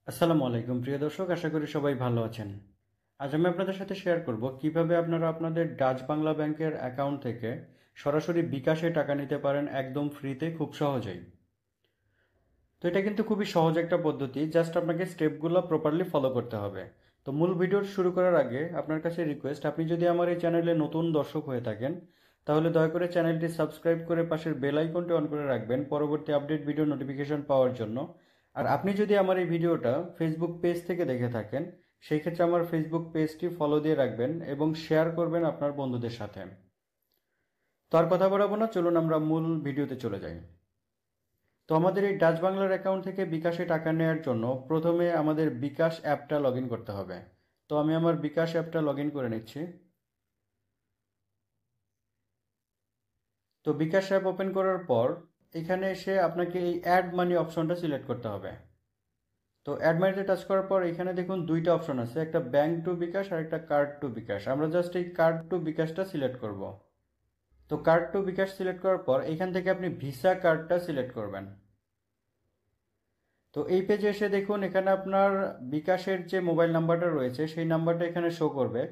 আসসালামু আলাইকুম প্রিয় দর্শক, আশা করি সবাই ভালো আছেন। আজ আমি আপনাদের সাথে শেয়ার করব কিভাবে আপনারা আপনাদের ডাচ বাংলা ব্যাংকের অ্যাকাউন্ট থেকে সরাসরি বিকাশে টাকা নিতে পারেন একদম ফ্রিতে, খুব সহজেই। তো এটা কিন্তু খুবই সহজ একটা পদ্ধতি, জাস্ট আপনাকে স্টেপগুলো প্রপারলি ফলো করতে হবে। তো মূল ভিডিও শুরু করার আগে আপনার কাছে রিকোয়েস্ট, আপনি যদি আমার এই চ্যানেলে নতুন দর্শক হয়ে থাকেন তাহলে দয়া করে চ্যানেলটি সাবস্ক্রাইব করে পাশের বেল আইকনটি অন করে রাখবেন পরবর্তী আপডেট ভিডিও নোটিফিকেশন পাওয়ার জন্য। আর আপনি যদি আমার এই ভিডিওটা ফেসবুক পেজ থেকে দেখে থাকেন, সেই ক্ষেত্রে আমার ফেসবুক পেজটি ফলো দিয়ে রাখবেন এবং শেয়ার করবেন আপনার বন্ধুদের সাথে। তো আর কথা বাড়াবো না, চলুন আমরা মূল ভিডিওতে চলে যাই। তো আমাদের এই ডাচ বাংলার অ্যাকাউন্ট থেকে বিকাশে টাকা নেওয়ার জন্য প্রথমে আমাদের বিকাশ অ্যাপটা লগ ইন করতে হবে। তো আমি আমার বিকাশ অ্যাপটা লগ ইন করে নিচ্ছি। তো বিকাশ অ্যাপ ওপেন করার পর এখানে এসে আপনাকে এই অ্যাড মানি অপশনটা সিলেক্ট করতে হবে। তো অ্যাড মানিতে টাচ করার পর এখানে দেখুন দুইটা অপশন আছে, একটা ব্যাংক টু বিকাশ আর একটা কার্ড টু বিকাশ। আমরা জাস্ট এই কার্ড টু বিকাশটা সিলেক্ট করব। তো কার্ড টু বিকাশ সিলেক্ট করার পর এখান থেকে আপনি ভিসা কার্ডটা সিলেক্ট করবেন। তো এই পেজে এসে দেখুন এখানে আপনার বিকাশের যে মোবাইল নাম্বারটা রয়েছে সেই নাম্বারটা এখানে শো করবে।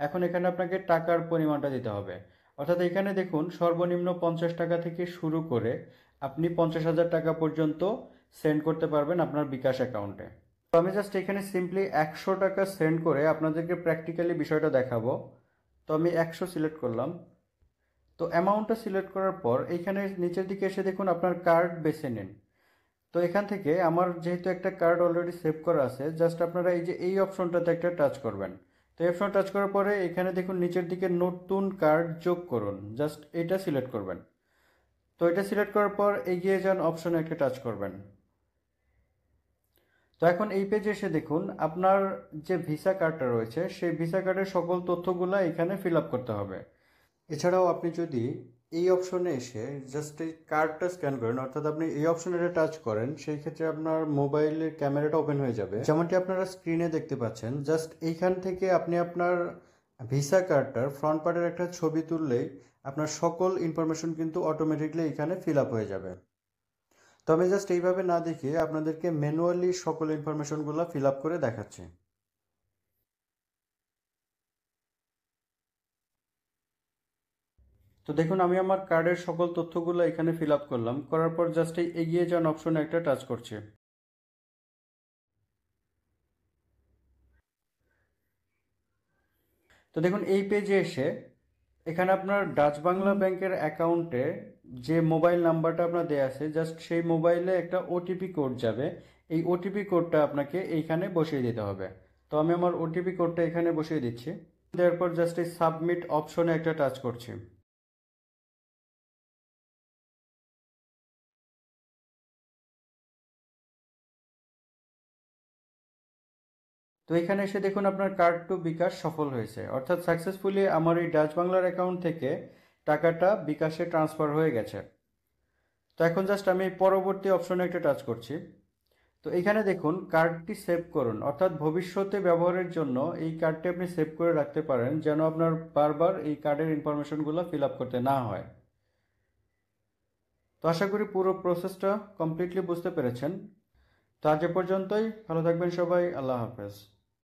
এখন এখানে আপনাকে টাকার পরিমাণটা দিতে হবে। অর্থাৎ এখানে দেখুন সর্বনিম্ন 50 টাকা থেকে শুরু করে আপনি 50,000 টাকা পর্যন্ত সেন্ড করতে পারবেন আপনার বিকাশ অ্যাকাউন্টে। তো আমি জাস্ট এখানে সিম্পলি 100 টাকা সেন্ড করে আপনাদেরকে প্র্যাকটিক্যালি বিষয়টা দেখাবো। তো আমি 100 সিলেক্ট করলাম। তো অ্যামাউন্টটা সিলেক্ট করার পর এইখানে নিচের দিকে এসে দেখুন আপনার কার্ড বেছে নিন। তো এখান থেকে আমার যেহেতু একটা কার্ড অলরেডি সেভ করা আছে, জাস্ট আপনারা এই যে এই অপশনটাতে একটা টাচ করবেন। তো এই অপশন টাচ করার পরে এখানে দেখুন নিচের দিকে নতুন কার্ড যোগ করুন, জাস্ট এটা সিলেক্ট করবেন। তো এটা সিলেক্ট করার পর এগিয়ে যান অপশনে একটা টাচ করবেন। তো এখন এই পেজে এসে দেখুন আপনার যে ভিসা কার্ডটা রয়েছে সেই ভিসা কার্ডের সকল তথ্যগুলো এখানে ফিল আপ করতে হবে। এছাড়াও আপনি যদি এই অপশনে এসে জাস্ট এই কার্ডটা স্ক্যান করেন, অর্থাৎ আপনি এই অপশনে টাচ করেন, সেই ক্ষেত্রে আপনার মোবাইলের ক্যামেরাটা ওপেন হয়ে যাবে, যেমনটি আপনারা স্ক্রিনে দেখতে পাচ্ছেন। জাস্ট এইখান থেকে আপনি আপনার ভিসা কার্ডটার ফ্রন্ট পার্টের একটা ছবি তুললেই আপনার সকল ইনফরমেশন কিন্তু অটোমেটিকলি এখানে ফিল আপ হয়ে যাবে। তো আমি জাস্ট এইভাবে না দেখিয়ে আপনাদেরকে ম্যানুয়ালি সকল ইনফরমেশনগুলো ফিল আপ করে দেখাচ্ছি। তো দেখুন আমি আমার কার্ডের সকল তথ্যগুলো এখানে ফিল আপ করলাম, করার পর জাস্ট এই এগিয়ে যান অপশনে একটা টাচ করছি। তো দেখুন এই পেজে এসে এখানে আপনার ডাচ বাংলা ব্যাংকের অ্যাকাউন্টে যে মোবাইল নাম্বারটা আপনার দেয়া আছে, জাস্ট সেই মোবাইলে একটা ওটিপি কোড যাবে। এই ওটিপি কোডটা আপনাকে এইখানে বসিয়ে দিতে হবে। তো আমি আমার ওটিপি কোডটা এখানে বসিয়ে দিচ্ছি। দেওয়ার পর জাস্ট এই সাবমিট অপশনে একটা টাচ করছি। তো এখানে এসে দেখুন আপনার কার্ড টু বিকাশ সফল হয়েছে, অর্থাৎ সাকসেসফুলি আমার এই ডাচ বাংলার অ্যাকাউন্ট থেকে টাকাটা বিকাশে ট্রান্সফার হয়ে গেছে। তো এখন জাস্ট আমি পরবর্তী অপশনে একটা টাচ করছি। তো এখানে দেখুন কার্ডটি সেভ করুন, অর্থাৎ ভবিষ্যতে ব্যবহারের জন্য এই কার্ডটি আপনি সেভ করে রাখতে পারেন, যেন আপনার বারবার এই কার্ডের ইনফরমেশনগুলো ফিল আপ করতে না হয়। তো আশা করি পুরো প্রসেসটা কমপ্লিটলি বুঝতে পেরেছেন। তো আজ এ পর্যন্তই, ভালো থাকবেন সবাই, আল্লাহ হাফেজ।